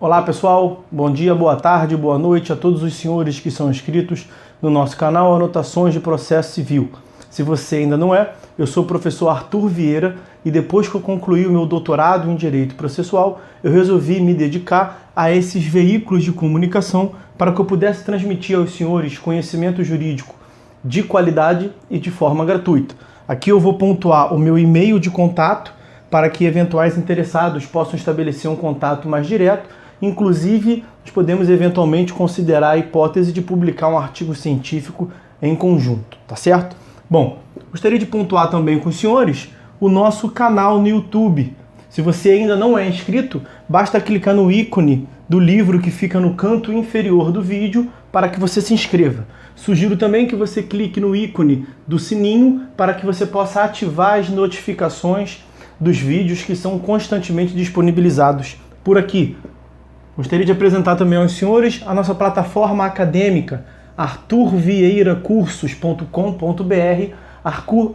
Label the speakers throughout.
Speaker 1: Olá pessoal, bom dia, boa tarde, boa noite a todos os senhores que são inscritos no nosso canal Anotações de Processo Civil. Se você ainda não é, eu sou o professor Arthur Vieira e depois que eu concluí o meu doutorado em Direito Processual, eu resolvi me dedicar a esses veículos de comunicação para que eu pudesse transmitir aos senhores conhecimento jurídico de qualidade e de forma gratuita. Aqui eu vou pontuar o meu e-mail de contato para que eventuais interessados possam estabelecer um contato mais direto. Inclusive, nós podemos eventualmente considerar a hipótese de publicar um artigo científico em conjunto, tá certo? Bom, gostaria de pontuar também com os senhores o nosso canal no YouTube. Se você ainda não é inscrito, basta clicar no ícone do livro que fica no canto inferior do vídeo para que você se inscreva. Sugiro também que você clique no ícone do sininho para que você possa ativar as notificações dos vídeos que são constantemente disponibilizados por aqui. Gostaria de apresentar também aos senhores a nossa plataforma acadêmica, arturvieiracursos.com.br,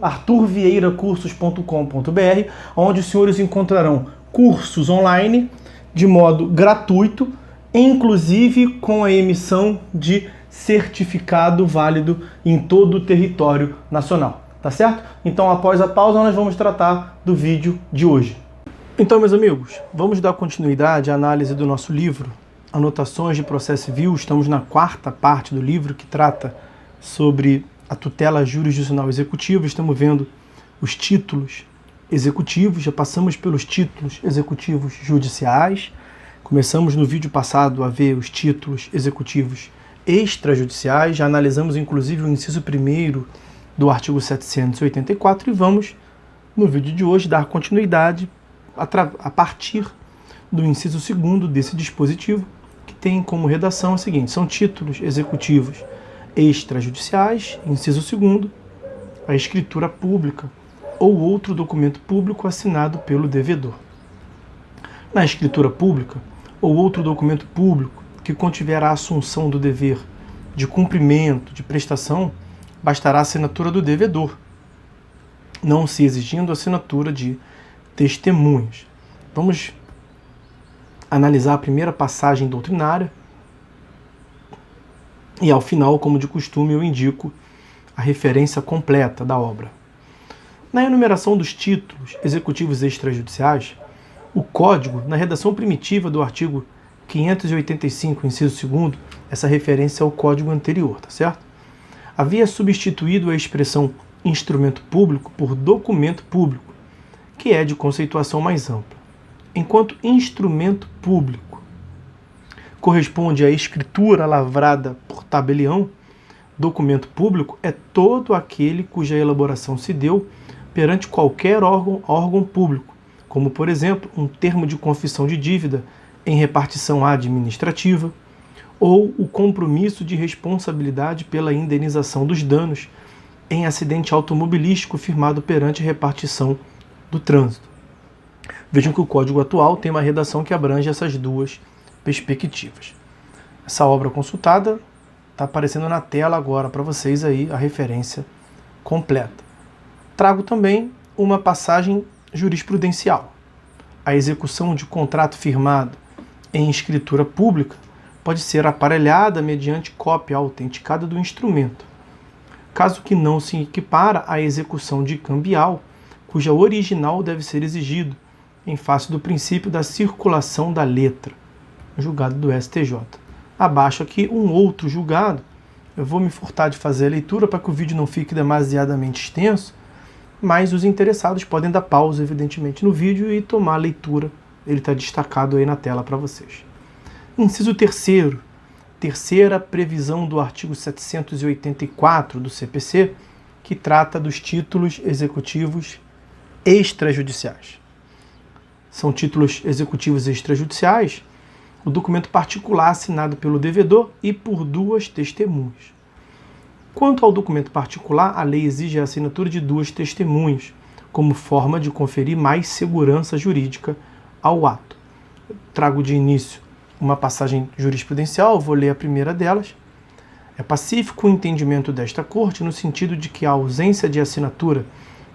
Speaker 1: arturvieiracursos.com.br, onde os senhores encontrarão cursos online de modo gratuito, inclusive com a emissão de certificado válido em todo o território nacional. Tá certo? Então, após a pausa, nós vamos tratar do vídeo de hoje. Então, meus amigos, vamos dar continuidade à análise do nosso livro, Anotações de Processo Civil. Estamos na quarta parte do livro, que trata sobre a tutela jurisdicional executiva. Estamos vendo os títulos executivos, já passamos pelos títulos executivos judiciais. Começamos no vídeo passado a ver os títulos executivos extrajudiciais, já analisamos inclusive o inciso 1º do artigo 784 e vamos, no vídeo de hoje, dar continuidade a partir do inciso 2º desse dispositivo, que tem como redação a seguinte: são títulos executivos extrajudiciais, inciso 2º, a escritura pública ou outro documento público assinado pelo devedor. Na escritura pública ou outro documento público que contiver a assunção do dever de cumprimento de prestação, bastará a assinatura do devedor, não se exigindo a assinatura de testemunhas. Vamos analisar a primeira passagem doutrinária e, ao final, como de costume, eu indico a referência completa da obra. Na enumeração dos títulos executivos extrajudiciais, o Código, na redação primitiva do artigo 585, inciso 2º, essa referência é o Código anterior, tá certo? Havia substituído a expressão instrumento público por documento público, que é de conceituação mais ampla. Enquanto instrumento público corresponde à escritura lavrada por tabelião, documento público é todo aquele cuja elaboração se deu perante qualquer órgão público, como, por exemplo, um termo de confissão de dívida em repartição administrativa, ou o compromisso de responsabilidade pela indenização dos danos em acidente automobilístico firmado perante repartição do trânsito. Vejam que o Código atual tem uma redação que abrange essas duas perspectivas. Essa obra consultada está aparecendo na tela agora para vocês aí a referência completa. Trago também uma passagem jurisprudencial. A execução de contrato firmado em escritura pública pode ser aparelhada mediante cópia autenticada do instrumento, caso que não se equipara à execução de cambial, cuja original deve ser exigido em face do princípio da circulação da letra, julgado do STJ. Abaixo aqui um outro julgado. Eu vou me furtar de fazer a leitura para que o vídeo não fique demasiadamente extenso, mas os interessados podem dar pausa, evidentemente, no vídeo e tomar a leitura. Ele está destacado aí na tela para vocês. Inciso 3º, terceira previsão do artigo 784 do CPC, que trata dos títulos executivos extrajudiciais. São títulos executivos extrajudiciais o documento particular assinado pelo devedor e por duas testemunhas. Quanto ao documento particular, a lei exige a assinatura de duas testemunhas, como forma de conferir mais segurança jurídica ao ato. Eu trago de início uma passagem jurisprudencial, vou ler a primeira delas. É pacífico o entendimento desta Corte no sentido de que a ausência de assinatura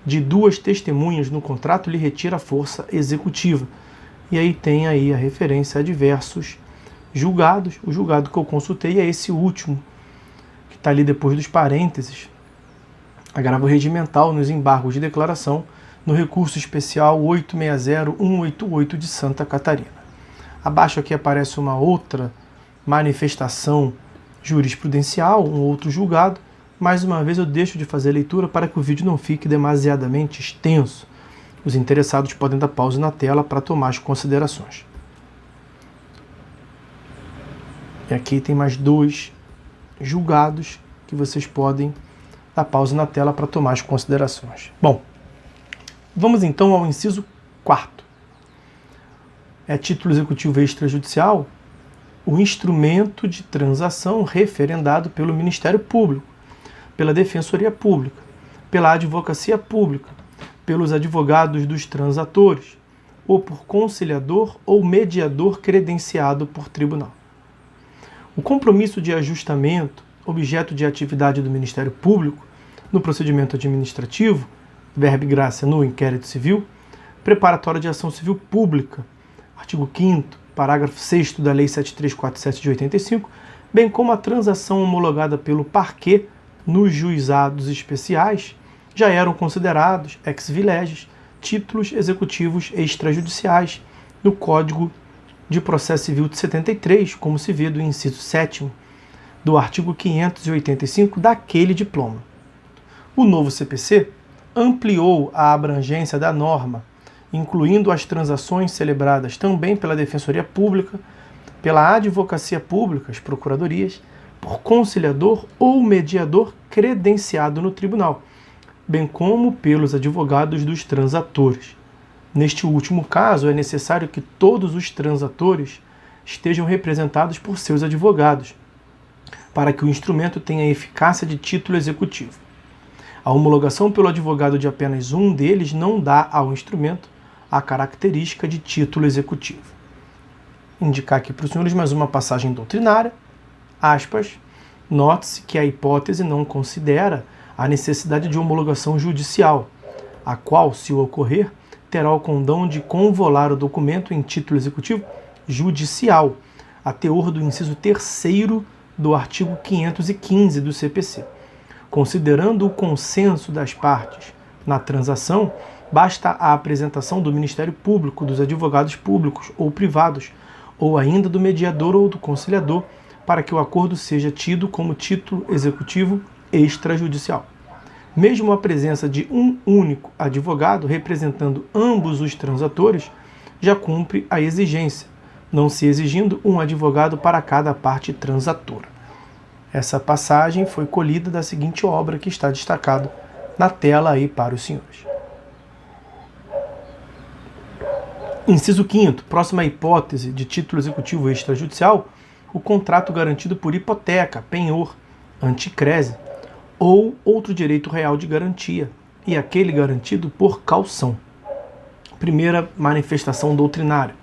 Speaker 1: de duas testemunhas no contrato lhe retira a força executiva, E aí tem aí a referência a diversos julgados. O julgado que eu consultei é esse último, que está ali depois dos parênteses, agravo regimental nos embargos de declaração no recurso especial 860-188 de Santa Catarina. Abaixo aqui aparece uma outra manifestação jurisprudencial, um outro julgado. Mais uma vez eu deixo de fazer a leitura para que o vídeo não fique demasiadamente extenso. Os interessados podem dar pausa na tela para tomar as considerações. E aqui tem mais 2 julgados que vocês podem dar pausa na tela para tomar as considerações. Bom, vamos então ao inciso 4º. É título executivo extrajudicial, o instrumento de transação referendado pelo Ministério Público, pela Defensoria Pública, pela Advocacia Pública, pelos advogados dos transatores, ou por conciliador ou mediador credenciado por tribunal. O compromisso de ajustamento, objeto de atividade do Ministério Público, no procedimento administrativo, verba e graça no inquérito civil, preparatória de ação civil pública, artigo 5º, parágrafo 6º da Lei 7347 de 85, bem como a transação homologada pelo parquet nos juizados especiais, já eram considerados ex vileges títulos executivos extrajudiciais no Código de Processo Civil de 73, como se vê do inciso 7º do artigo 585 daquele diploma. O novo CPC ampliou a abrangência da norma, incluindo as transações celebradas também pela Defensoria Pública, pela Advocacia Pública, as procuradorias, por conciliador ou mediador credenciado no tribunal, bem como pelos advogados dos transatores. Neste último caso, é necessário que todos os transatores estejam representados por seus advogados, para que o instrumento tenha eficácia de título executivo. A homologação pelo advogado de apenas um deles não dá ao instrumento a característica de título executivo. Indicar aqui para os senhores mais uma passagem doutrinária, aspas, note-se que a hipótese não considera a necessidade de homologação judicial, a qual, se ocorrer, terá o condão de convolar o documento em título executivo judicial, a teor do inciso 3º do artigo 515 do CPC. Considerando o consenso das partes na transação, basta a apresentação do Ministério Público, dos advogados públicos ou privados, ou ainda do mediador ou do conciliador, para que o acordo seja tido como título executivo extrajudicial. Mesmo a presença de um único advogado representando ambos os transatores já cumpre a exigência, não se exigindo um advogado para cada parte transatora. Essa passagem foi colhida da seguinte obra que está destacado na tela aí para os senhores. Inciso 5º, próxima hipótese de título executivo extrajudicial, o contrato garantido por hipoteca, penhor, anticrese ou outro direito real de garantia, e aquele garantido por caução. Primeira manifestação doutrinária.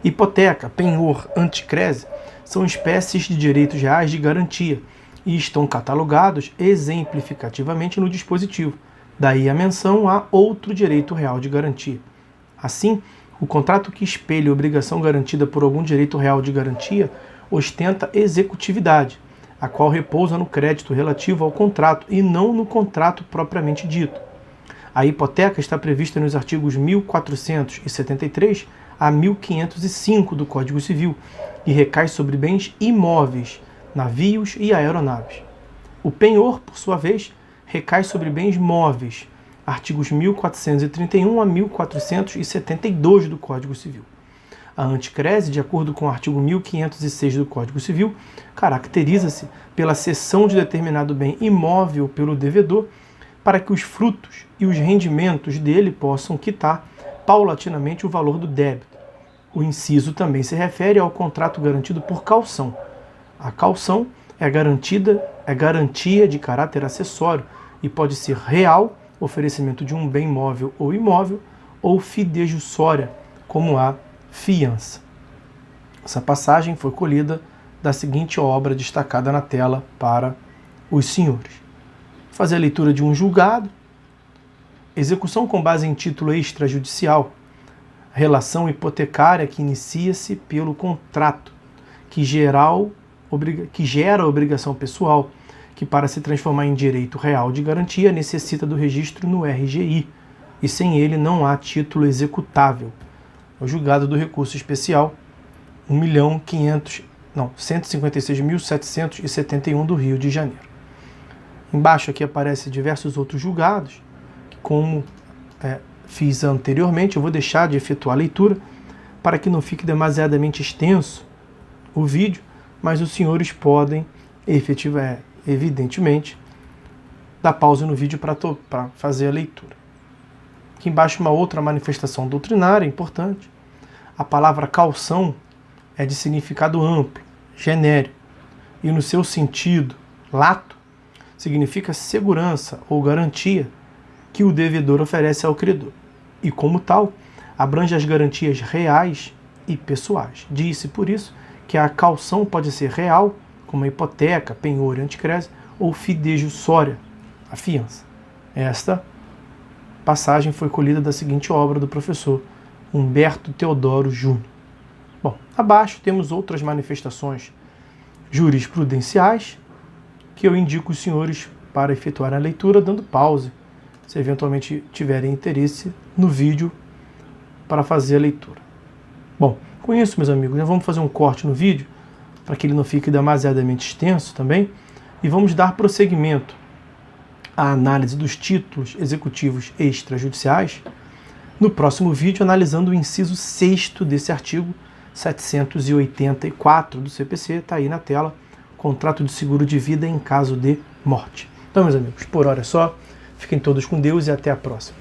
Speaker 1: Hipoteca, penhor, anticrese são espécies de direitos reais de garantia e estão catalogados exemplificativamente no dispositivo. Daí a menção a outro direito real de garantia. Assim, o contrato que espelha a obrigação garantida por algum direito real de garantia ostenta executividade, a qual repousa no crédito relativo ao contrato e não no contrato propriamente dito. A hipoteca está prevista nos artigos 1473 a 1505 do Código Civil e recai sobre bens imóveis, navios e aeronaves. O penhor, por sua vez, recai sobre bens móveis, artigos 1431 a 1472 do Código Civil. A anticrese, de acordo com o artigo 1506 do Código Civil, caracteriza-se pela cessão de determinado bem imóvel pelo devedor para que os frutos e os rendimentos dele possam quitar paulatinamente o valor do débito. O inciso também se refere ao contrato garantido por caução. A caução é garantia de caráter acessório e pode ser real, oferecimento de um bem móvel ou imóvel, ou fidejussória, como a fiança. Essa passagem foi colhida da seguinte obra destacada na tela para os senhores. Fazer a leitura de um julgado. Execução com base em título extrajudicial. relação hipotecária que inicia-se pelo contrato, que gera a obrigação pessoal, que para se transformar em direito real de garantia necessita do registro no RGI, e sem ele não há título executável. O julgado do recurso especial 156.771 do Rio de Janeiro. Embaixo aqui aparecem diversos outros julgados, que como fiz anteriormente, eu vou deixar de efetuar a leitura para que não fique demasiadamente extenso o vídeo, mas os senhores podem evidentemente dar pausa no vídeo para fazer a leitura. Aqui embaixo uma outra manifestação doutrinária importante. A palavra calção é de significado amplo, genérico, e no seu sentido lato significa segurança ou garantia que o devedor oferece ao credor, e como tal, abrange as garantias reais e pessoais. Diz-se, por isso, que a calção pode ser real, como a hipoteca, penhor e anticrese, ou fidejussória, a fiança. Esta passagem foi colhida da seguinte obra do professor Humberto Teodoro Júnior. Bom, abaixo temos outras manifestações jurisprudenciais que eu indico os senhores para efetuar a leitura, dando pause, se eventualmente tiverem interesse no vídeo para fazer a leitura. Bom, com isso, meus amigos, nós vamos fazer um corte no vídeo, para que ele não fique demasiadamente extenso também, e vamos dar prosseguimento à análise dos títulos executivos extrajudiciais no próximo vídeo, analisando o inciso 6º desse artigo 784 do CPC, está aí na tela, contrato de seguro de vida em caso de morte. Então, meus amigos, por hora é só, fiquem todos com Deus e até a próxima.